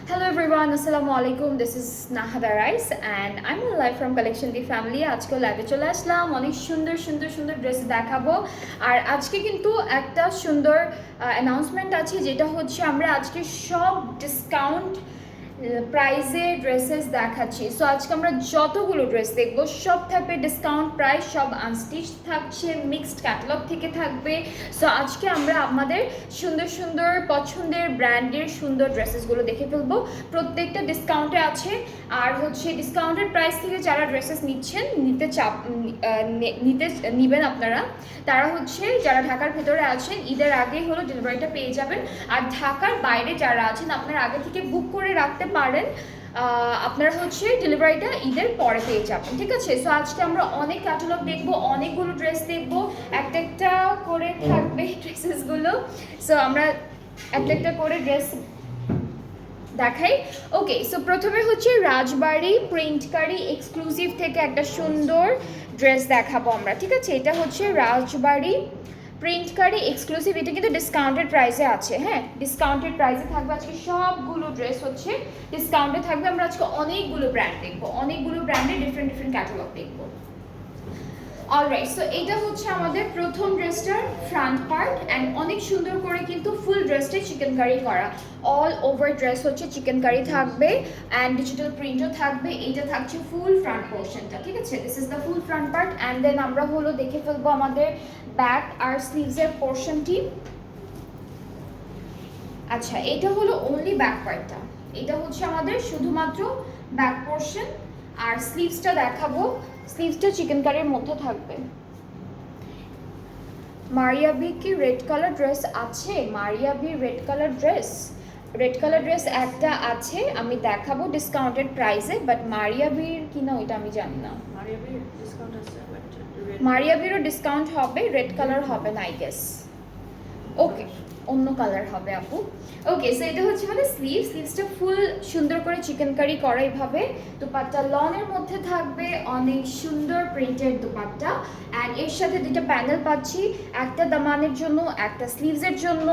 Hello everyone, Assalamu alaikum. This is Nahada Rice and I'm on live from Collection D Family. আজকে লাইভে চলে আসলাম অনেক সুন্দর সুন্দর সুন্দর ড্রেস দেখাবো। আর আজকে কিন্তু একটা সুন্দর অ্যানাউন্সমেন্ট আছে, যেটা হচ্ছে আমরা আজকে সব ডিসকাউন্ট প্রাইসে ড্রেসেস দেখাচ্ছি। সো আজকে আমরা যতগুলো ড্রেস দেখবো সব থাকবে ডিসকাউন্ট প্রাইস, সব আনস্টিচ থাকছে, মিক্সড ক্যাটালগ থেকে থাকবে। সো আজকে আমরা আমাদের সুন্দর সুন্দর পছন্দের ব্র্যান্ডের সুন্দর ড্রেসেসগুলো দেখে ফেলবো। প্রত্যেকটা ডিসকাউন্টে আছে। আর হচ্ছে ডিসকাউন্টের প্রাইস থেকে যারা ড্রেসেস নিবেন আপনারা, তারা হচ্ছে যারা ঢাকার ভেতরে আছেন ঈদের আগেই হলো ডেলিভারিটা পেয়ে যাবেন। আর ঢাকার বাইরে যারা আছেন আপনারা আগে থেকে বুক করে রাখতে পারেন, আপনারা হচ্ছে ডেলিভারিটা ঈদের পরে পেয়ে যাবেন। ঠিক আছে, সো আজকে আমরা অনেক ক্যাটালগ দেখবো, অনেকগুলো ড্রেস দেখবো, একটা একটা করে থাকবে ড্রেসেসগুলো। সো আমরা একটা একটা করে ড্রেস দেখাই। ওকে, সো প্রথমে হচ্ছে রাজবাড়ি প্রিন্টকারি এক্সক্লুসিভ থেকে একটা সুন্দর ড্রেস দেখাবো আমরা। ঠিক আছে, এটা হচ্ছে রাজবাড়ি প্রিন্টকারি এক্সক্লুসিভ, এটা কিন্তু ডিসকাউন্টেড প্রাইসে আছে। হ্যাঁ, ডিসকাউন্টেড প্রাইসে থাকবে আজকে সবগুলো ড্রেস হচ্ছে ডিসকাউন্টে থাকবে। আমরা আজকে অনেকগুলো ব্র্যান্ড দেখবো, অনেকগুলো ব্র্যান্ডের ডিফারেন্ট ডিফারেন্ট ক্যাটালগ দেখবো। অলরাইট, সো এটা হচ্ছে আমাদের প্রথম ড্রেসটার ফ্রন্ট পার্ট অ্যান্ড অনেক সুন্দর করে কিন্তু ফুল ড্রেসটাই চিকেন কারি করা। অল ওভার ড্রেস হচ্ছে চিকেন কারি থাকবে অ্যান্ড ডিজিটাল প্রিন্টও থাকবে। এইটা থাকছে ফুল ফ্রন্ট পোর্শনটা। ঠিক আছে, this is the full front part and then আমরা হলো দেখে ফেলবো আমাদের ব্যাক আর স্লিভসের পোর্শনটি। আচ্ছা, এটা হলো অনলি ব্যাক পার্টটা, এটা হচ্ছে আমাদের শুধুমাত্র ব্যাক পোর্শন। আর স্লিভসটা দেখাবো, স্লিভসটা চিকেন কারির মধ্যে থাকবে। মারিয়া বি কি রেড কালার ড্রেস আছে? Maria B red colour dress একটা আছে, আমি দেখাবো ডিসকাউন্টেড প্রাইসে, বাট মারিয়া বির কিনা ওইটা আমি জানি না। মারিয়া বিরও ডিসকাউন্ট হবে, রেড কালার হবে না আই গেস। ওকে, অন্য কালার হবে আপু। ওকে, সো এটা হচ্ছে মানে স্লিভসটা ফুল সুন্দর করে চিকেন কারি করা এইভাবে। দুপাট্টা লনের মধ্যে থাকবে, অনেক সুন্দর প্রিন্টেড দুপাট্টা অ্যান্ড এর সাথে দুইটা প্যানেল পাচ্ছি, একটা দামানের জন্য একটা স্লিভসের জন্য।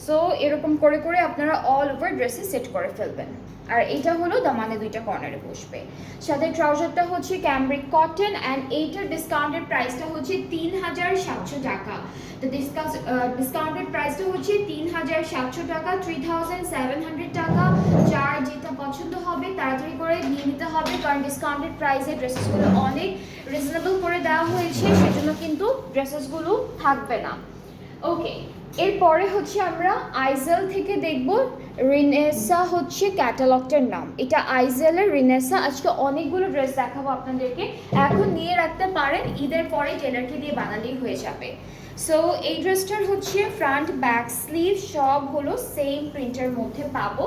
সো এরকম করে করে আপনারা অল ওভার ড্রেসে সেট করে ফেলবেন। আর এটা হলো দামানে দুইটা কর্নারে বসবে। সাথে ট্রাউজারটা হচ্ছে ক্যামব্রিক কটন অ্যান্ড এইটার ডিসকাউন্টেড প্রাইসটা হচ্ছে 3700 টাকা। তো ডিসকাউন্টেড প্রাইসটা হচ্ছে 3700 টাকা, 3700 টাকা। যার যেটা পছন্দ হবে তাড়াতাড়ি করে নিয়ে নিতে হবে, কারণ ডিসকাউন্টেড প্রাইসে ড্রেসেসগুলো অনেক রিজনেবল করে দেওয়া হয়েছে, সেজন্য কিন্তু ড্রেসেসগুলো থাকবে না। ওকে, এরপরে হচ্ছে আমরা আইজেল থেকে দেখব রিনেসা হচ্ছে ক্যাটালগটার নাম। এটা আইজেলের রিনেসা। আজকে অনেকগুলো ড্রেস দেখাবো আপনাদেরকে, এখন নিয়ে রাখতে পারেন, ঈদের পরে টেলারকে দিয়ে বানালেই হয়ে যাবে। সো এই ড্রেসটার হচ্ছে ফ্রন্ট ব্যাক স্লিভ সব হলো সেম প্রিন্টের মধ্যে পাবো,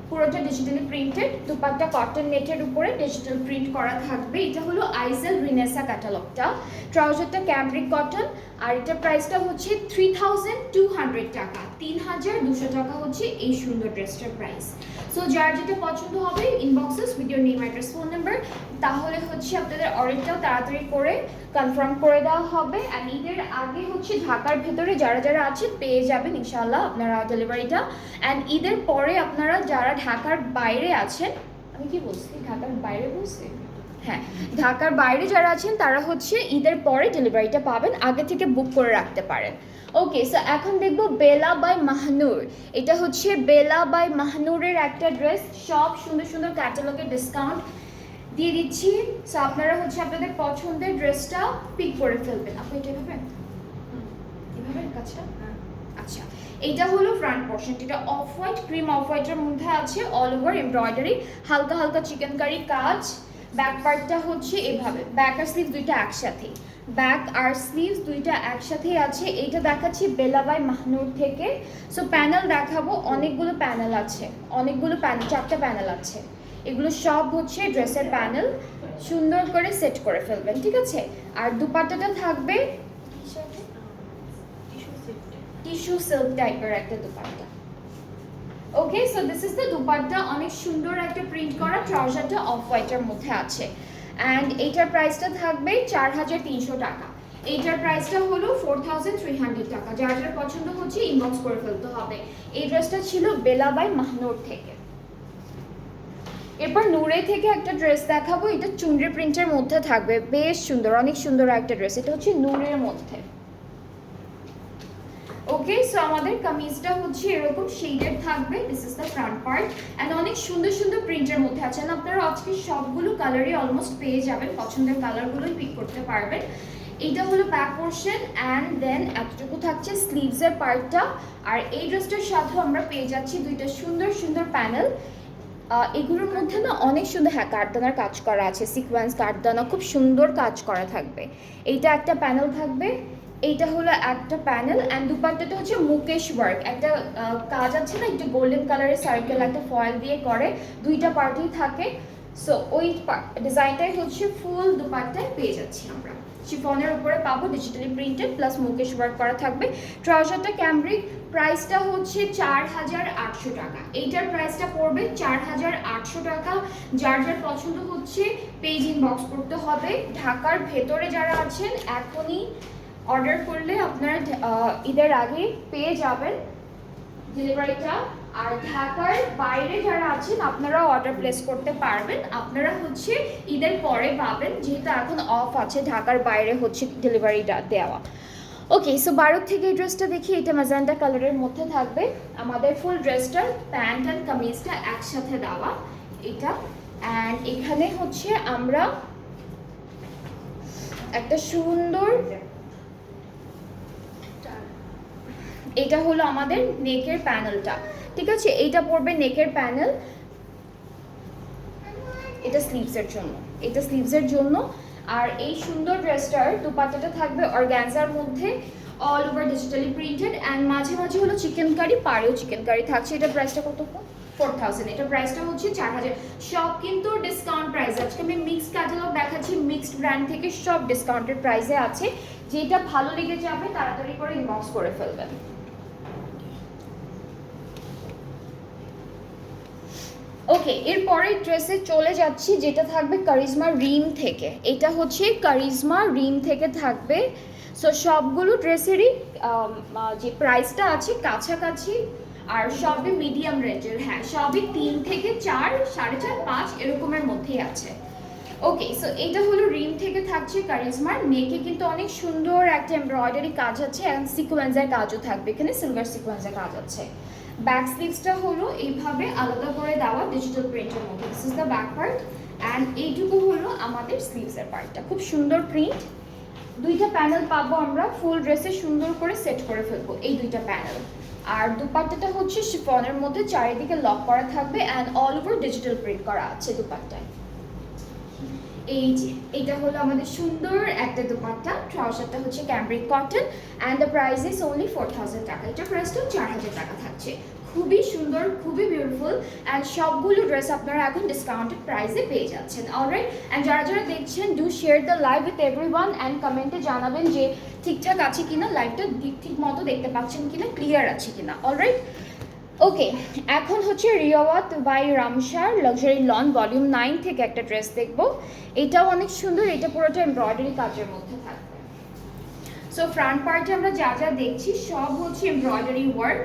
পুরোটা ডিজিটালি প্রিন্টেড। দুপাট্টা কটন নেটের উপরে ডিজিটাল প্রিন্ট করা থাকবে। এটা হলো আইজেল রিনেসা ক্যাটালগটা। ট্রাউজারটা ক্যামব্রিক কটন আর এটার প্রাইসটা হচ্ছে 3200 টাকা, 3200 টাকা হচ্ছে এই সুন্দর ড্রেসটার প্রাইস। সো যার যেটা পছন্দ হবে inboxes with your name address phone number, তাহলে হচ্ছে আপনাদের অর্ডারটাও তাড়াতাড়ি করে কনফার্ম করে দেওয়া হবে। অ্যান্ড ঈদের আগে হচ্ছে ঢাকার ভেতরে যারা যারা আছেন পেয়ে যাবেন ইনশাআল্লাহ আপনারা ডেলিভারিটা। অ্যান্ড ঈদের পরে আপনারা যারা ঢাকার বাইরে আছেন, আমি কি বলছি ঢাকার বাইরে বলছি, হ্যাঁ ঢাকার বাইরে যারা আছেন তারা হচ্ছে ঈদের পরে ডেলিভারিটা পাবেন, আগে থেকে বুক করে রাখতে পারেন। ওকে, সো এখন দেখবো বেলা বাই মাহনুর। এটা হচ্ছে বেলা বাই মাহনুরের একটা ড্রেস, সব সুন্দর সুন্দর ক্যাটালগের ডিসকাউন্ট দিয়ে দিচ্ছি। সো আপনারা হচ্ছে আপনাদের পছন্দের ড্রেসটা পিক করে ফেলবেন। আপনি এটা এভাবে কাছে, আচ্ছা এইটা হলো ফ্রন্ট পোর্শন, এটা অফ হোয়াইট ক্রিম অফ হোয়াইটের মধ্যে আছে, অল ওভার এমব্রয়ডারি, হালকা হালকা চিকেন কারি কাজ। ব্যাক পার্টটা হচ্ছে এভাবে, ব্যাক আর স্লিভ দুইটা একসাথে, ব্যাক আর স্লিভস দুইটা একসাথেই আছে। এইটা দেখাচ্ছি বেলা বাই মাহনুর থেকে। সো প্যানেল দেখাবো, অনেকগুলো প্যানেল আছে, অনেকগুলো প্যানেল, 4টা প্যানেল আছে। এগুলো সব হচ্ছে ড্রেসের প্যানেল, সুন্দর করে সেট করে ফেলবেন। ঠিক আছে, আর দুপাট্টাটা থাকবে টিস্যু সিল্ক টাইপের একটা dupatta. Okay, so this is the dupatta, অনেক সুন্দর একটা প্রিন্ট করা। ট্রাউজারটা অফ হোয়াইটের মধ্যে আছে অ্যান্ড এইটার প্রাইসটা থাকবে 4300 টাকা। এইটার প্রাইসটা হলো 4300 টাকা। যার যার পছন্দ হচ্ছে ইনবক্স করে ফেলতে হবে। এই ড্রেসটা ছিল বেলা বাই মাহনুর থেকে। এরপর নূরে থেকে একটা ড্রেস দেখাবো, এটা চুনরি প্রিন্টের মধ্যে থাকবে, বেশ সুন্দর, অনেক সুন্দর একটা ড্রেস। এটা হচ্ছে নূরের মধ্যে। ওকে, সো আমাদের কামিজটা হচ্ছে এরকম শেডেড থাকবে, this is the front part and অনেক সুন্দর সুন্দর প্রিন্টের মধ্যে আছেন। আপনারা আজকে সবগুলো কালারই অলমোস্ট পেয়ে যাবেন, পছন্দের কালারগুলোই পিক করতে পারবেন। এইটা হলো ব্যাক পোর্শন অ্যান্ড দেন এতটুকু থাকছে স্লিভসের পার্টটা। আর এই ড্রেসটার সাথেও আমরা পেয়ে যাচ্ছি দুইটা সুন্দর সুন্দর প্যানেল। এগুলোর মধ্যে না অনেক সুন্দর, হ্যাঁ, কাঠদানার কাজ করা আছে, সিকোয়েন্স কাঠদানা, খুব সুন্দর কাজ করা থাকবে। এইটা একটা প্যানেল থাকবে, এইটা হলো একটা প্যানেল অ্যান্ড দুপাট্টাটা হচ্ছে মুকেশ ওয়ার্ক, একটা কাজ আছে না একটু গোল্ডেন কালারের সার্কেল একটা ফয়েল দিয়ে করে, দুইটা পার্টই থাকে। সো ওই ডিজাইনটাই হচ্ছে ফুল দুপাট্টায় পেয়ে যাচ্ছি আমরা। শিফনের উপরে পাবো digitally printed plus Mukesh work করা থাকবে। ট্রাউজারটা ক্যামব্রিক, প্রাইসটা হচ্ছে 4800 টাকা। এইটার প্রাইসটা পড়বে 4800 টাকা। যার যার পছন্দ হচ্ছে পেজ ইনবক্স করতে হবে। ঢাকার ভেতরে যারা আছেন এখনই অর্ডার করলে আপনারা ঈদের আগে পেয়ে যাবেন ডেলিভারিটা। আর ঢাকার বাইরে যারা আছেন আপনারা অর্ডার প্লেস করতে পারবেন, আপনারা হচ্ছে ঈদের পরে পাবেন, যেহেতু এখন অফ আছে, ঢাকার বাইরে হচ্ছে ডেলিভারিটা দেওয়া। ওকে, সো বারো থেকে এই ড্রেসটা দেখি, এটা ম্যাজেন্টা কালারের মধ্যে থাকবে। আমাদের ফুল ড্রেসটার প্যান্ট অ্যান্ড কামিজটা একসাথে দেওয়া এটা। অ্যান্ড এখানে হচ্ছে আমরা একটা সুন্দর, এটা হলো আমাদের নেকের প্যানেলটা, ঠিক আছে, এইটা পড়বে নেকের প্যানেল। এটা স্লিভসের জন্য, এটা স্লিভসের জন্য। আর এই সুন্দর ড্রেসটার দুপাট্টাটা থাকবে অর্গানজার মধ্যে, all over digitally printed and মাঝে মাঝে হলো চিকেন কারি, পাড়েও চিকেন কারি থাকছে। এটা প্রাইসটা কত? 4000। এটা প্রাইসটা হচ্ছে 4000। সব কিন্তু ডিসকাউন্ট প্রাইস। আজকে আমি মিক্সড ক্যাটালগ দেখাচ্ছি, মিক্সড ব্র্যান্ড থেকে সব ডিসকাউন্টেড প্রাইসে আছে। যেটা ভালো লেগে যাবে তাড়াতাড়ি করে ইনবক্স করে ফেলবেন। ওকে, এরপরে ড্রেসে চলে যাচ্ছি, যেটা থাকবে কারিজমা রিম থেকে। এটা হচ্ছে কারিজমা রিম থেকে থাকবে। সো সবগুলো ড্রেসেরই যে প্রাইসটা আছে কাছাকাছি, আর সবই মিডিয়াম রেঞ্জের, হ্যাঁ সবই 3 থেকে 4, 4.5, 5 এরকমের মধ্যেই আছে। ওকে, সো এটা হলো রিম থেকে থাকছে কারিজমার। নেকে কিন্তু অনেক সুন্দর একটা এমব্রয়ডারি কাজ আছে অ্যান্ড সিকোয়েন্সের কাজও থাকবে, এখানে সিলভার সিকোয়েন্সের কাজ আছে। ব্যাক স্লিভসটা হলো এইভাবে আলাদা করে দেওয়া ডিজিটাল প্রিন্টের মধ্যে, this is the back part and এইটুকু হলো আমাদের স্লিভসের পার্টটা, খুব সুন্দর প্রিন্ট। দুইটা প্যানেল পাবো আমরা, ফুল ড্রেসে সুন্দর করে সেট করে ফেলবো এই দুইটা প্যানেল। আর দুপাট্টাটা হচ্ছে শিফনের মধ্যে চারিদিকে লক করা থাকবে and all over digital print করা আছে দুপাট্টায়। এই যে এটা হলো আমাদের সুন্দর একটা দুপাট্টা। ট্রাউজারটা হচ্ছে cambric cotton and the price is only 4000 টাকা। এটা প্রাইসটা 4000 টাকা থাকছে। খুবই সুন্দর, খুবই বিউটিফুল অ্যান্ড সবগুলো ড্রেস আপনারা এখন ডিসকাউন্টেড প্রাইসে পেয়ে যাচ্ছেন। অলরাইট, অ্যান্ড যারা যারা দেখছেন do share the live with everyone and কমেন্টে জানাবেন যে ঠিকঠাক আছে কিনা, লাইভটা ঠিক মতো দেখতে পাচ্ছেন কিনা, ক্লিয়ার আছে কিনা। অলরাইট, ওকে, এখন হচ্ছে Riwayat by Ramsha luxury lawn volume 9 থেকে একটা ড্রেস দেখবো। এটাও অনেক সুন্দর, এটা পুরোটা এমব্রয়ডারি কাজের মধ্যে থাকবে। সো ফ্রন্ট পার্টে আমরা যা যা দেখছি সব হচ্ছে এমব্রয়ডারি ওয়ার্ক,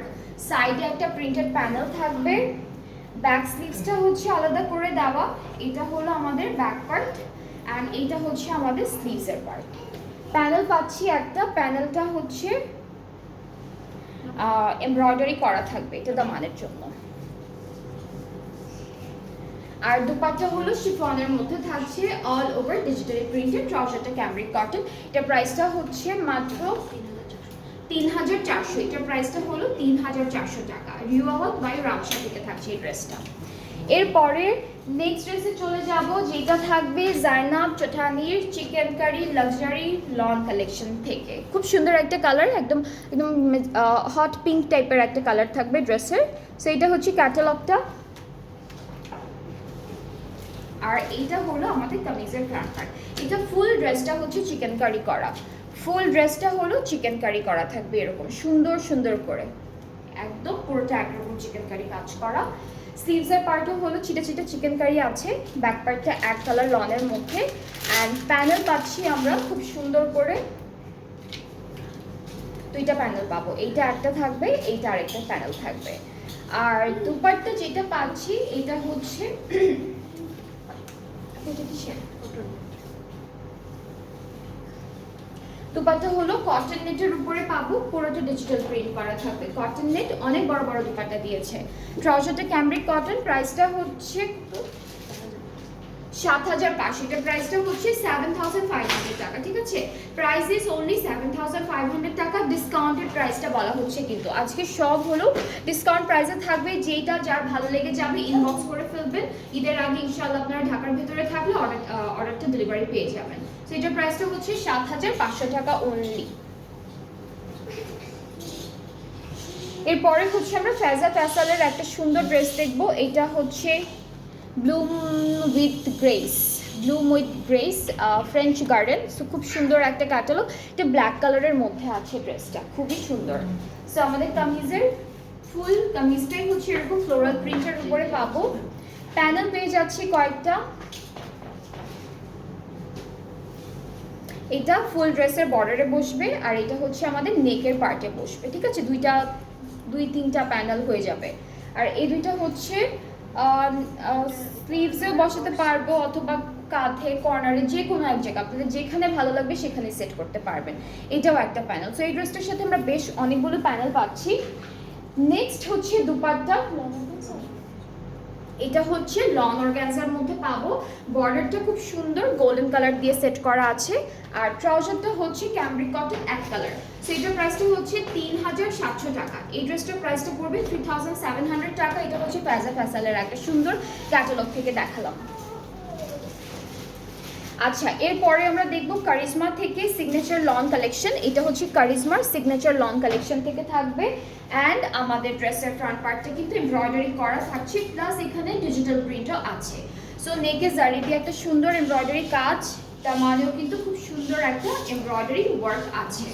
সাইডে একটা প্রিন্টেড প্যানেল থাকবে। ব্যাক স্লিভসটা হচ্ছে আলাদা করে দেওয়া, এটা হলো আমাদের ব্যাক পার্ট অ্যান্ড এইটা হচ্ছে আমাদের স্লিভসের পার্ট। প্যানেল পাচ্ছি একটা, প্যানেলটা হচ্ছে এমব্রয়ডারি করা থাকবে, এটা দামানের জন্য। আর দুপাট্টা হলো শিফনের মধ্যে থাকছে অল ওভার ডিজিটালি প্রিন্টেড। ট্রাউজারটা ক্যামব্রিক কটন, এটা প্রাইসটা হচ্ছে মাত্র 3400। এটার প্রাইসটা হলো 3400 টাকা। রিওয়াত বাই রামসা থেকে থাকছে এই ড্রেসটা। এরপরে নেক্সট ড্রেসে চলে যাব, যেটা থাকবে জাইনাব চটানির chikankari luxury lawn collection থেকে। খুব সুন্দর একটা কালার, একদম একদম হট পিঙ্ক টাইপের একটা কালার থাকবে ড্রেসের। সো এটা হচ্ছে ক্যাটালগটা, আর এইটা হলো আমাদের কামিজের ফ্রন্ট পার্ট। এটা ফুল ড্রেসটা হচ্ছে চিকেন কারি করা, ফুল ড্রেসটা হলো চিকেন কারি করা থাকবে এরকম সুন্দর সুন্দর করে, একদম পুরোটা একরকম চিকেন কারি কাজ করা। স্লিভসের পার্টও হলো চিটা চিটা চিকেন কারি আছে, ব্যাক পার্টটা এক কালার লনের মধ্যে অ্যান্ড প্যানেল পাচ্ছি আমরা খুব সুন্দর করে, দুইটা প্যানেল পাবো, এইটা একটা থাকবে, এইটা আরেকটা প্যানেল থাকবে। আর দুপাট্টা যেটা পাচ্ছি এটা হচ্ছে দুপাট্টা হলো কটন নেটের উপরে পাবো, পুরোটা ডিজিটাল প্রিন্ট করা থাকবে। কটন নেট, অনেক বড় বড় দুপাট্টা দিয়েছে। ট্রাউজারটা ক্যামব্রিক কটন, প্রাইসটা হচ্ছে 7500, এটা প্রাইসটা হচ্ছে 7500 টাকা, ঠিক আছে? প্রাইস ইজ অনলি 7500 টাকা, ডিসকাউন্টেড প্রাইসটা বলা হচ্ছে কিন্তু আজকে সব হলো ডিসকাউন্ট প্রাইসে থাকবে। যেটা যার ভালো লেগে যাবে ইনবক্স করে ফেলবেন, ঈদের আগে ইনশাআল্লাহ আপনারা ঢাকার ভিতরে থাকলে অর্ডারটা ডেলিভারি পেয়ে যাবেন। তো এটার প্রাইসটা হচ্ছে 7500 টাকা অনলি। এরপরে হচ্ছে আমরা ফেজা ফ্যাসালের একটা সুন্দর ড্রেস দেখবো। এটা হচ্ছে Bloom with grace, French garden. So খুব সুন্দর একটা ক্যাটালগ, এটা ব্ল্যাক কালারের মধ্যে আছে ড্রেসটা, খুবই সুন্দর। সো আমাদের কামিজের ফুল কামিজটাই হচ্ছে এরকম ফ্লোরাল প্রিন্টের উপরে পাবো। প্যানেল পেয়ে যাচ্ছি কয়েকটা। এটা ফুল ড্রেসের বর্ডারে বসবে, আর এটা হচ্ছে আমাদের নেকের পার্টে বসবে, ঠিক আছে? দুই তিনটা প্যানেল হয়ে যাবে। আর এই দুইটা হচ্ছে স্লিভসেও বসাতে পারবো, অথবা কাঁধে, কর্নারে, যে কোনো এক জায়গা আপনাদের যেখানে ভালো লাগবে সেখানে সেট করতে পারবেন। এটাও একটা প্যানেল। সো এই ড্রেসটার সাথে আমরা বেশ অনেকগুলো প্যানেল পাচ্ছি। নেক্সট হচ্ছে দুপাট্টা, এটা হচ্ছে লং অর্গানজার মধ্যে পাবো। বর্ডারটা খুব সুন্দর গোল্ডেন কালার দিয়ে সেট করা আছে, আর ট্রাউজারটা হচ্ছে ক্যামব্রিক কটন এক কালার। সো এটার প্রাইসটা হচ্ছে 3700 টাকা। এই ড্রেসটার প্রাইসটা পড়বে 3700 টাকা। এটা হচ্ছে ফেজা ফ্যাসালের একটা সুন্দর ক্যাটালগ থেকে দেখালাম। আচ্ছা, এরপরে আমরা দেখব কারিজমা থেকে সিগনেচার লং কালেকশন। এটা হচ্ছে কারিজমার সিগনেচার লং কালেকশন থেকে থাকবে। অ্যান্ড আমাদের ড্রেসের ফ্রন্ট পার্টটা কিন্তু এমব্রয়ডারি করা থাকছে, প্লাস এখানে ডিজিটাল প্রিন্টও আছে। সো নেকে জারি দিয়ে একটা সুন্দর এমব্রয়ডারি কাজ, তার মানেও কিন্তু খুব সুন্দর একটা এমব্রয়ডারি ওয়ার্ক আছে।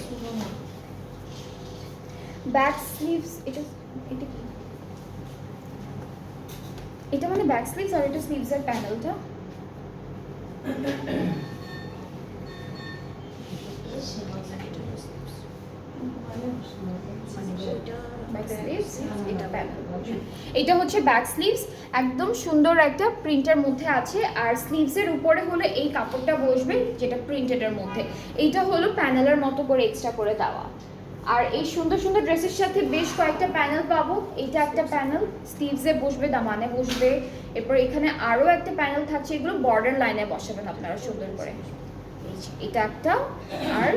ব্যাক স্লিভস, এটা মানে ব্যাক স্লিভস, আর এটা স্লিভসের প্যানেলটা। এটা হচ্ছে ব্যাক স্লিভস, একদম সুন্দর একটা প্রিন্টের মধ্যে আছে। আর স্লিভসের উপরে হলো এই কাপড়টা বসবে যেটা প্রিন্টেডের মধ্যে। এইটা হলো প্যানেলের মতো করে এক্সট্রা করে দেওয়া। আর এই সুন্দর সুন্দর ড্রেসের সাথে বেশ কয়েকটা প্যানেল পাবো। এটা একটা প্যানেল স্লিভসে বসবে, দামানে বসবে। এরপর এখানে আরও একটা প্যানেল থাকছে, এগুলো বর্ডার লাইনে বসাবেন আপনারা সুন্দর করে। এটা একটা। আর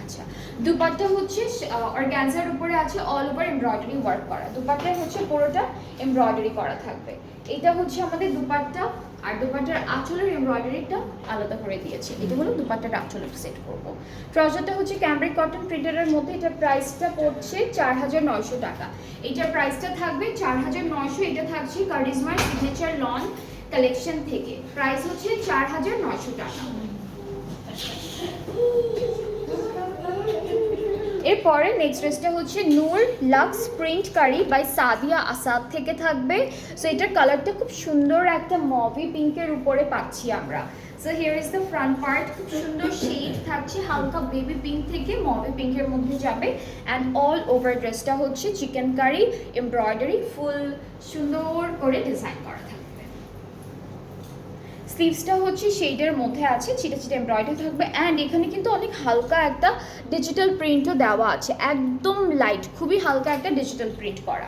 আচ্ছা, দুপাট্টা হচ্ছে অর্গানজার উপরে আছে অল ওভার এমব্রয়ডারি ওয়ার্ক করা। দুপাট্টা হচ্ছে পুরোটা এমব্রয়ডারি করা থাকবে। এটা হচ্ছে আমাদের দুপাট্টা, আর দুপাট্টার আঁচলের এমব্রয়ডারিটা আলাদা করে দিয়েছে। এটা হলো দুপাট্টার আঁচলের সেট করব। ট্রাউজারটা হচ্ছে ক্যামব্রিক কটন প্রিন্টারের মধ্যে। এটার প্রাইসটা পড়ছে 4900 টাকা। এটার প্রাইসটা থাকবে 4900। এটা থাকছে কারিজমার সিগনেচার লং কালেকশন থেকে। প্রাইস হচ্ছে 4900 টাকা। এরপরে নেক্সট ড্রেসটা হচ্ছে নূর লাক্স প্রিন্ট কারি বাই সাদিয়া আসাদ থেকে থাকবে। সো এটার কালারটা খুব সুন্দর একটা মভি পিঙ্কের উপরে পাচ্ছি আমরা। So here is the front part, খুব সুন্দর শেড থাকছে, হালকা বেবি পিঙ্ক থেকে মভি পিঙ্কের মধ্যে যাবে। অ্যান্ড অল ওভার ড্রেসটা হচ্ছে চিকেন কারি এমব্রয়ডারি ফুল সুন্দর করে ডিজাইন করা থাকবে। স্লিভসটা হচ্ছে শেডের মধ্যে আছে, ছিটে ছিটে এমব্রয়ডারি থাকবে। অ্যান্ড এখানে কিন্তু অনেক হালকা একটা ডিজিটাল প্রিন্টও দেওয়া আছে, একদম লাইট, খুবই হালকা একটা ডিজিটাল প্রিন্ট করা।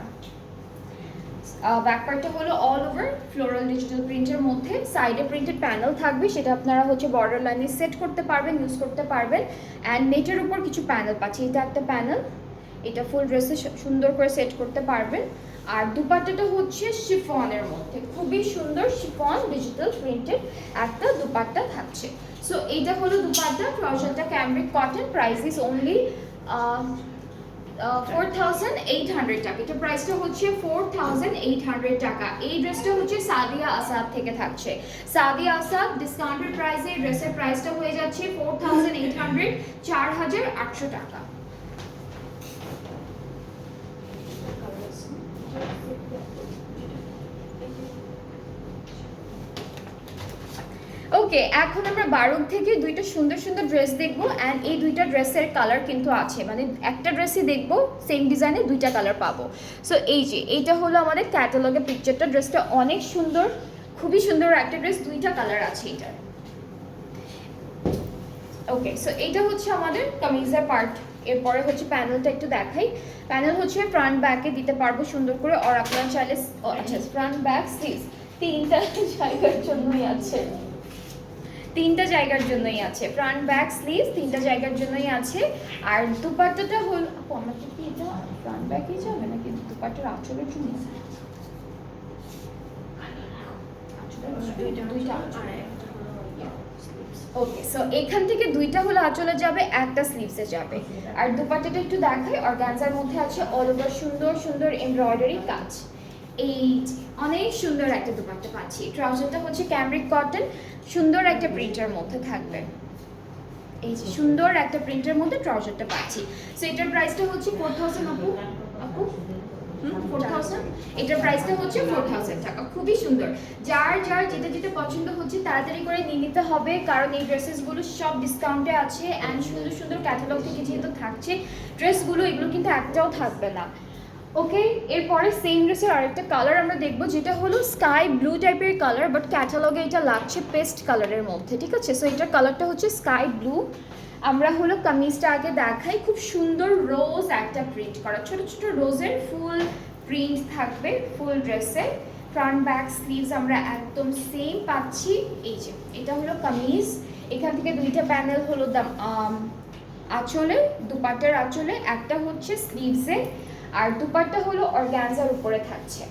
ব্যাক পার্টটা হলো অল ওভার ফ্লোরাল ডিজিটাল প্রিন্টের মধ্যে। সাইডে প্রিন্টেড প্যানেল থাকবে, সেটা আপনারা হচ্ছে বর্ডার লাইনে সেট করতে পারবেন, ইউজ করতে পারবেন। অ্যান্ড নেটের উপর কিছু প্যানেল পাচ্ছি, এটা একটা প্যানেল, এটা ফুল ড্রেসে সুন্দর করে সেট করতে পারবেন। আর দুপাট্টাটা হচ্ছে শিফনের মধ্যে, খুবই সুন্দর শিফন ডিজিটাল প্রিন্টেড একটা দুপাট্টা থাকছে। সো এইটা হলো দুপাট্টা। ট্রাউজারটা cambric cotton, price is only 4800 টাকা। এটা প্রাইসটা হচ্ছে 4800 টাকা। এই ড্রেসটা হচ্ছে সাদিয়া আসাদ থেকে থাকছে। সাদিয়া আসাদ ডিসকাউন্টেড প্রাইসে ড্রেসের প্রাইসটা হয়ে যাচ্ছে 4800, 4800 টাকা। ওকে, এখন আমরা বারুক থেকে দুইটা সুন্দর সুন্দর ড্রেস দেখবো অ্যান্ড এই দুইটা ড্রেসের কালার কিন্তু আছে, মানে একটা ড্রেসই দেখবো সেম ডিজাইনে দুইটা কালার পাবো। সো এই যে এইটা হলো আমাদের ক্যাটালগের পিকচারটা, ড্রেসটা অনেক সুন্দর, খুবই সুন্দর একটা ড্রেস, দুইটা কালার আছে এটার। ওকে, সো এইটা হচ্ছে আমাদের কামিজের পার্ট। এরপরে হচ্ছে প্যানেলটা একটু দেখাই। প্যানেল হচ্ছে ফ্রন্ট ব্যাকে দিতে পারবো সুন্দর করে, আর আপনারা চাইলে আচ্ছা ফ্রন্ট ব্যাক স্লিভস তিনটা জায়গার জন্যই আছে, তিনটা জায়গার জন্যই আছে, ফ্রন্ট ব্যাক স্লিভস তিনটা জায়গার জন্যই আছে। আর দুপাট্টাটা হল আপু আমাকে কি এটা ফ্রন্ট ব্যাকই যাবে নাকি দুপাট্টার আঁচলের জন্য? ওকে, সো এখান থেকে দুইটা হলো আঁচলে যাবে, একটা স্লিভসে যাবে। আর দুপাট্টাটা একটু দেখাই, অর্গানজার মধ্যে আছে অল ওভার সুন্দর সুন্দর এমব্রয়ডারি কাজ। এই অনেক সুন্দর একটা দুপাট্টা পাচ্ছি। ট্রাউজারটা হচ্ছে ক্যামরিক কটন, সুন্দর একটা প্রিন্টের মধ্যে থাকবে। এই যে সুন্দর একটা প্রিন্টের মধ্যে ট্রাউজারটা পাচ্ছি। সো এটার প্রাইসটা হচ্ছে 4000 আপু, আপু 4000, এটার প্রাইসটা হচ্ছে 4000 টাকা। খুবই সুন্দর, যার যার যেটা যেটা পছন্দ হচ্ছে তাড়াতাড়ি করে নিয়ে নিতে হবে, কারণ এই ড্রেসেসগুলো সব ডিসকাউন্টে আছে অ্যান্ড সুন্দর সুন্দর ক্যাটালগ থেকে যেহেতু থাকছে ড্রেসগুলো, এগুলো কিন্তু একটাও থাকবে না। ওকে, এরপরে সেম ড্রেসের আরেকটা কালার আমরা দেখবো, যেটা হলো স্কাই ব্লু টাইপের কালার, বাট ক্যাটালগে এটা লাগছে পেস্ট কালারের মধ্যে, ঠিক আছে? সো এটার কালারটা হচ্ছে স্কাই ব্লু। আমরা হলো কামিজটা আগে দেখাই, খুব সুন্দর রোজ একটা প্রিন্ট করা, ছোট ছোট রোজের ফুল প্রিন্ট থাকবে ফুল ড্রেসে। ফ্রন্ট ব্যাক স্লিভস আমরা একদম সেম পাচ্ছি। এই যে এটা হলো কামিজ, এখান থেকে দুইটা প্যানেল হলো আঁচলে, দুপাট্টার আঁচলে, একটা হচ্ছে স্লিভসে, আর দুপাট্টা হলো অর্গানজার উপরে থাকছে,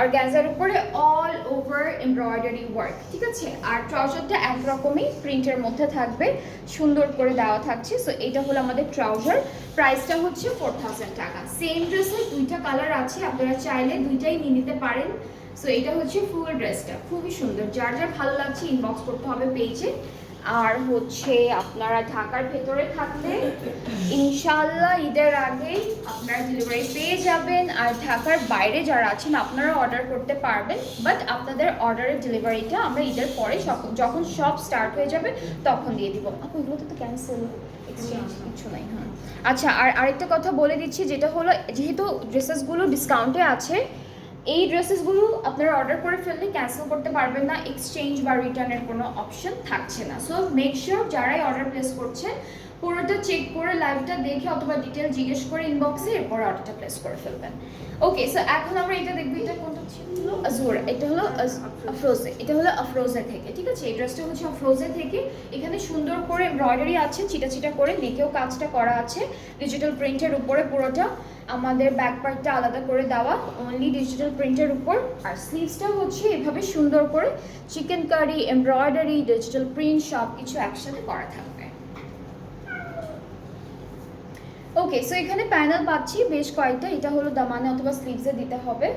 অর্গানজার উপরে অল ওভার এমব্রয়ডারি ওয়ার্ক, ঠিক আছে? আর ট্রাউজারটা একরকমই প্রিন্টের মধ্যে থাকবে, সুন্দর করে দেওয়া থাকছে। সো এটা হলো আমাদের ট্রাউজার, প্রাইসটা হচ্ছে 4000 টাকা। সেম ড্রেসের দুইটা কালার আছে, আপনারা চাইলে দুইটাই নিয়ে নিতে পারেন। সো এটা হচ্ছে ফুল ড্রেসটা, খুবই সুন্দর, যার যার ভালো লাগছে ইনবক্স করতে হবে পেজে। আর হচ্ছে আপনারা ঢাকার ভেতরে থাকলে ইনশাল্লাহ ঈদের আগেই আপনারা ডেলিভারি পেয়ে যাবেন, আর ঢাকার বাইরে যারা আছেন আপনারা অর্ডার করতে পারবেন, বাট আপনাদের অর্ডারের ডেলিভারিটা আমরা ঈদের পরে যখন সব স্টার্ট হয়ে যাবে তখন দিয়ে দিব। আপু এগুলোতে তো ক্যান্সেল এক্সচেঞ্জ কিছু নাই। হ্যাঁ, আচ্ছা, আর আরেকটা কথা বলে দিচ্ছি, যেটা হলো যেহেতু ড্রেসেসগুলো ডিসকাউন্টে আছে, এই ড্রেসেসগুলো আপনারা অর্ডার করে ফেললে ক্যান্সেল করতে পারবেন না, এক্সচেঞ্জ বা রিটার্নের কোনো অপশন থাকছে না। সো মেক শিওর যারাই অর্ডার প্লেস করছেন পুরোটা চেক করে লাইভটা দেখে অথবা ডিটেল জিজ্ঞেস করে ইনবক্সে এরপর অর্ডারটা প্লেস করে ফেলবেন। ওকে, সো এখন আমরা এটা দেখবো, এটা কোনটা ছিল? আজুর, এটা হলো আফরোজে, এটা হলো আফরোজে থেকে, ঠিক আছে? এই ড্রেসটা হচ্ছে আফরোজে থেকে, এখানে সুন্দর করে এমব্রয়ডারি আছে, চিটা চিটা করে নেকেও কাজটা করা আছে ডিজিটাল প্রিন্টের উপরে, পুরোটা আমাদের ব্যাক পার্টটা আলাদা করে দেওয়া অনলি ডিজিটাল প্রিন্টের উপর, আর স্লিভসটা হচ্ছে এভাবে সুন্দর করে chikankari embroidery digital print সব কিছু একসাথে করা থাকবে। ওকে, সো এখানে প্যানেল পাচ্ছি বেশ কয়েকটা, এটা হলো দামানে অথবা স্লিভসে দিতে হবে,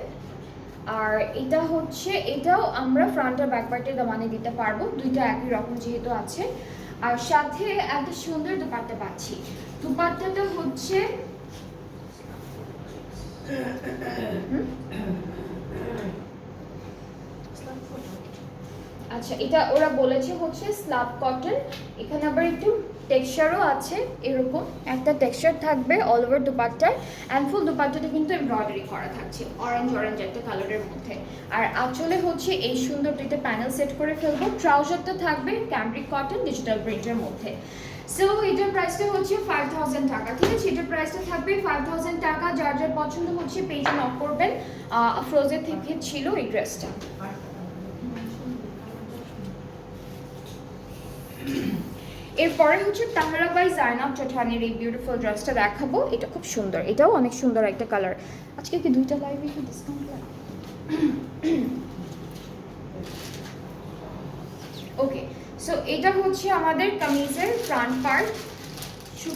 আর এটা হচ্ছে এটাও আমরা ফ্রন্ট আর ব্যাক পার্টে দামানে দিতে পারবো, দুইটা একই রকম যেহেতু আছে। আর সাথে একটা সুন্দর দুপাট্টা পাচ্ছি, দুপাট্টাটা হচ্ছে আচ্ছা, এটা ওরা বলেছে হচ্ছে স্ল্যাব কটন, এখানে আবার একটু টেক্সচারও আছে, এরকম একটা টেক্সচার থাকবে অল ওভার দুপাট্টায়, অ্যান্ড ফুল দুপাট্টাটা কিন্তু এমব্রয়ডারি করা থাকছে অরেঞ্জ অরেঞ্জ একটা কালারের মধ্যে। আর আঁচলে হচ্ছে এই সুন্দর দুইটা প্যানেল সেট করে ফেলবো। ট্রাউজারটা থাকবে ক্যামব্রিক কটন ডিজিটাল প্রিন্টের মধ্যে। সো এটার প্রাইসটা হচ্ছে 5000 টাকা, ঠিক আছে? এটার প্রাইসটা থাকবে 5000 টাকা। যার যার পছন্দ হচ্ছে পেজে নক করবেন। ফ্রোজে থেকে ছিল এই ড্রেসটা। এরপরে হচ্ছে তাহরা বাই জাইনাব চৌধুরীর এই বিউটিফুল ড্রেসটা দেখাবো, এটা খুব সুন্দর, এটাও অনেক সুন্দর একটা কালার। আজকে কি দুইটা লাইভে কি ডিসকাউন্ট লাগে? ওকে, সো এটা হচ্ছে আমাদের কামিজের ফ্রন্ট পার্ট,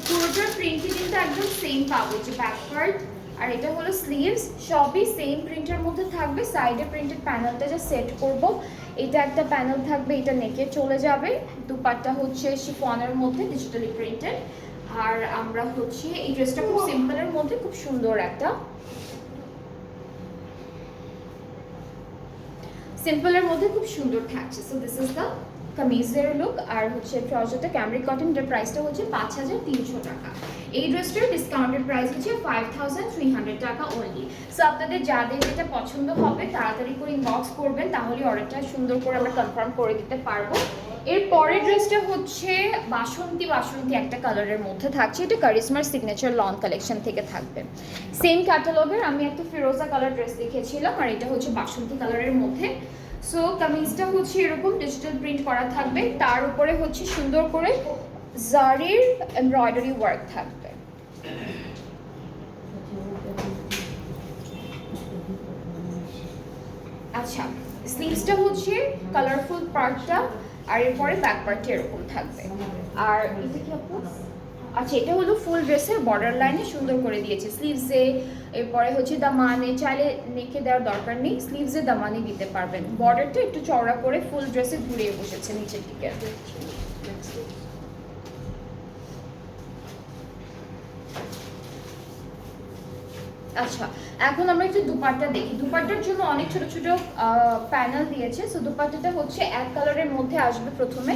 পুরোটার প্রিন্টই কিন্তু একদম সেম পাবো, যে ব্যাক পার্ট আর এটা হলো স্লিভস, সবই সেম প্রিন্টের মধ্যে থাকবে। সাইডে প্রিন্টেড প্যানেলটা যে সেট করব, এটা একটা প্যানেল থাকবে, এটা নেকে চলে যাবে। দুপাট্টা হচ্ছে শিফনের মধ্যে ডিজিটালি প্রিন্টেড, আর আমরা হচ্ছে এই ড্রেসটা খুব সিম্পলের মধ্যে খুব সুন্দর একটা সিম্পলের মধ্যে খুব সুন্দর থাকছে। সো দিস ইজ দ্য কামিজের লুক। আর হচ্ছে ট্রাউজারটা ক্যামরিক কটন, এটার প্রাইসটা হচ্ছে 5300 টাকা। এই ড্রেসটার ডিসকাউন্টেড প্রাইস হচ্ছে 5300 টাকা অনলি। সো আপনাদের যাদের যেটা পছন্দ হবে তাড়াতাড়ি করে ইনবক্স করবেন, তাহলে অর্ডারটা সুন্দর করে আমরা কনফার্ম করে দিতে পারবো। এর পরের ড্রেসটা হচ্ছে বাসন্তী একটা কালারের মধ্যে থাকছে। এটা কারিশমার সিগনেচার লন কালেকশন থেকে থাকবে। সেম ক্যাটালগের আমি একটা ফিরোজা কালার ড্রেস দেখিয়েছিলাম, আর এটা হচ্ছে বাসন্তী কালারের মধ্যে। সো কামিজটা হচ্ছে এরকম ডিজিটাল প্রিন্ট করা থাকবে, তার উপরে হচ্ছে সুন্দর করে জারির এমব্রয়ডারি ওয়ার্ক থাকবে। আচ্ছা, স্লিভসটা হচ্ছে কালারফুল পার্টটা, আর এরপরে ব্যাক পার্টটা এরকম থাকবে। আর এটা কি আপু? আচ্ছা, এটা হলো ফুল ড্রেসের বর্ডার লাইনে সুন্দর করে দিয়েছে স্লিভসে। এরপরে হচ্ছে দামানে, চাইলে নেকে দেওয়ার দরকার নেই, স্লিভসে দামানে দিতে পারবেন। বর্ডারটা একটু চওড়া করে ফুল ড্রেসে ঘুরিয়ে বসেছে নিচের দিকে। আচ্ছা, এখন আমরা একটু দুপাট্টা দেখি। দুপাট্টার জন্য অনেক ছোট ছোট প্যানেল দিয়েছে। সো দুপাট্টাটা হচ্ছে এক কালারের মধ্যে আসবে প্রথমে।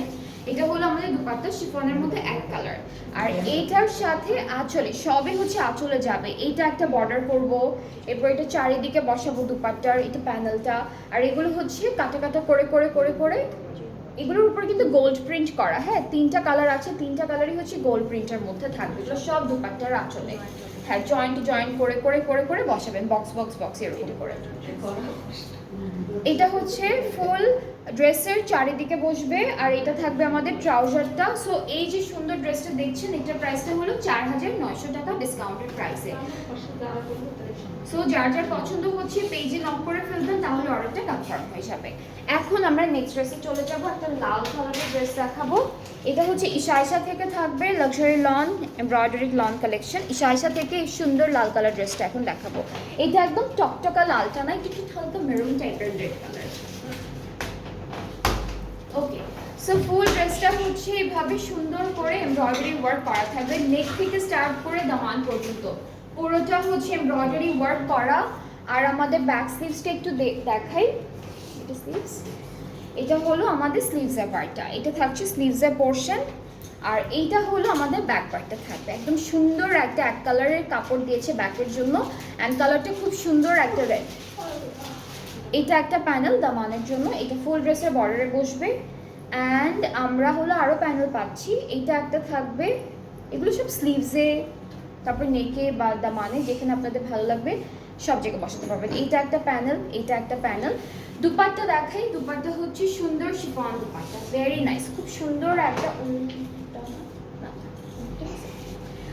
এটা হলো আমাদের দুপাট্টা, শিফনের মধ্যে এক কালার। আর এইটার সাথে আঁচলে, সবই হচ্ছে আঁচলে যাবে। এইটা একটা বর্ডার করব, এরপর এটা চারিদিকে বসাবো দুপাট্টার, এটা প্যানেলটা। আর এগুলো হচ্ছে কাটা কাটা করে করে করে করে এগুলোর উপর কিন্তু গোল্ড প্রিন্ট করা। হ্যাঁ, তিনটা কালার আছে, তিনটা কালারই হচ্ছে গোল্ড প্রিন্টের মধ্যে থাকবে। এগুলো সব দুপাট্টার আঁচলে। হ্যাঁ, জয়েন্ট করে করে করে করে বসাবেন, বক্স বক্স বক্স এরকম করে। এটা হচ্ছে ফুল ড্রেসের চারিদিকে বসবে, আর এটা থাকবে আমাদের ট্রাউজারটা। সো এই যে সুন্দর ড্রেসটা দেখছেন, এটার প্রাইসটা হলো 4900 টাকা ডিসকাউন্টেড প্রাইসে। সো যার যার পছন্দ হচ্ছে পেজে নক করে ফেলবেন, তাহলে অর্ডারটা কনফার্ম হয়ে যাবে। এখন আমরা নেক্সট ড্রেসে চলে যাব। একটা লাল কালারের ড্রেস দেখাবো। এটা হচ্ছে ইশাইশা থেকে থাকবে, luxury lawn embroidery lawn collection. ইশাইশা থেকে এই সুন্দর লাল কালার ড্রেসটা এখন দেখাবো। এটা একদম টকটকা লালটা না, একটু হালকা মেরুন টাইপের রেড কালার। ওকে, সো ফুল ড্রেসটা হচ্ছে এইভাবে সুন্দর করে এমব্রয়ডারি ওয়ার্ক করা থাকবে, নেক থেকে স্টার্ট করে দামান পর্যন্ত পুরোটা হচ্ছে এমব্রয়ডারি ওয়ার্ক করা। আর আমাদের ব্যাক স্লিভসটা একটু দেখাই। এটা স্লিভস, এটা হলো আমাদের স্লিভসের পার্টটা, এটা থাকছে স্লিভসের পোর্শন। আর এইটা হলো আমাদের ব্যাক পার্টটা থাকবে। একদম সুন্দর একটা এক কালারের কাপড় দিয়েছে ব্যাকের জন্য, অ্যান্ড কালারটা খুব সুন্দর একটা রেড। এটা একটা প্যানেল দামানের জন্য, এটা ফুল ড্রেসের বর্ডারে বসবে। অ্যান্ড আমরা হলো আরও প্যানেল পাচ্ছি। এইটা একটা থাকবে, এগুলো সব স্লিভসে, তারপর নেকে বা দামানে, যেখানে আপনাদের ভালো লাগবে সব জায়গায় বসাতে পারবেন। এইটা একটা প্যানেল, এইটা একটা প্যানেল। দুপাট্টা দেখাই। দুপাট্টা হচ্ছে সুন্দর শিফন দুপাট্টা, ভেরি নাইস, খুব সুন্দর একটা।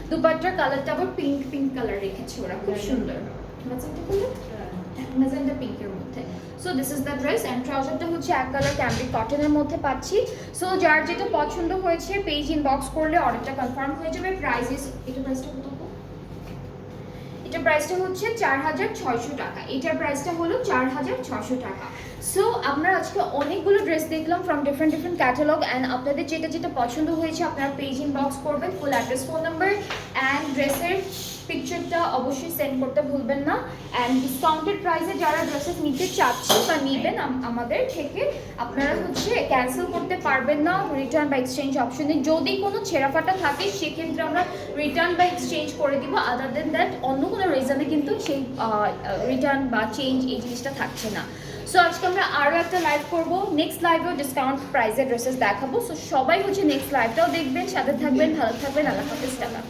দুপাট্টার কালারটা আবার পিঙ্ক পিঙ্ক কালার রেখেছে ওরা, খুব সুন্দর। ম্যাজেন্টা পিঙ্কের মধ্যে। So this is the dress. And ট্রাউজারটা হচ্ছে এক কালার ক্যামরিক কটনের মধ্যে পাচ্ছি। সো যার যেটা পছন্দ হয়েছে পেজ ইনবক্স করলে অর্ডারটা কনফার্ম হয়ে যাবে। প্রাইস ইজ, এটা প্রাইসটা কত? এটার প্রাইসটা হচ্ছে 4600 টাকা। এটার প্রাইসটা হলো 4600 টাকা। সো আমরা আজকে অনেকগুলো ড্রেস দেখলাম ফ্রম ডিফারেন্ট ক্যাটালগ। অ্যান্ড আপনাদের যেটা যেটা পছন্দ হয়েছে আপনারা পেজ ইনবক্স করবেন, full address, phone number and ড্রেসের পিকচারটা অবশ্যই সেন্ড করতে ভুলবেন না। অ্যান্ড ডিসকাউন্টেড প্রাইসে যারা ড্রেসেস নিতে চাচ্ছেন বা নেবেন আমাদের থেকে, আপনারা হচ্ছে ক্যান্সেল করতে পারবেন না রিটার্ন বা এক্সচেঞ্জ অপশনে। যদি কোনো ছেঁড়াফাটা থাকে সেক্ষেত্রে আমরা রিটার্ন বা এক্সচেঞ্জ করে দিব। আদার দেন দ্যাট অন্য কোনো রিজনে কিন্তু সেই রিটার্ন বা চেঞ্জ এই জিনিসটা থাকছে না। সো আজকে আমরা আরও একটা লাইভ করবো, নেক্সট লাইভেও ডিসকাউন্ট প্রাইসের ড্রেসেস দেখাবো। সো সবাই হচ্ছে নেক্সট লাইভটাও দেখবেন, সাথে থাকবেন, ভালো থাকবেন, আল্লাহ হাফেজ, টাটা।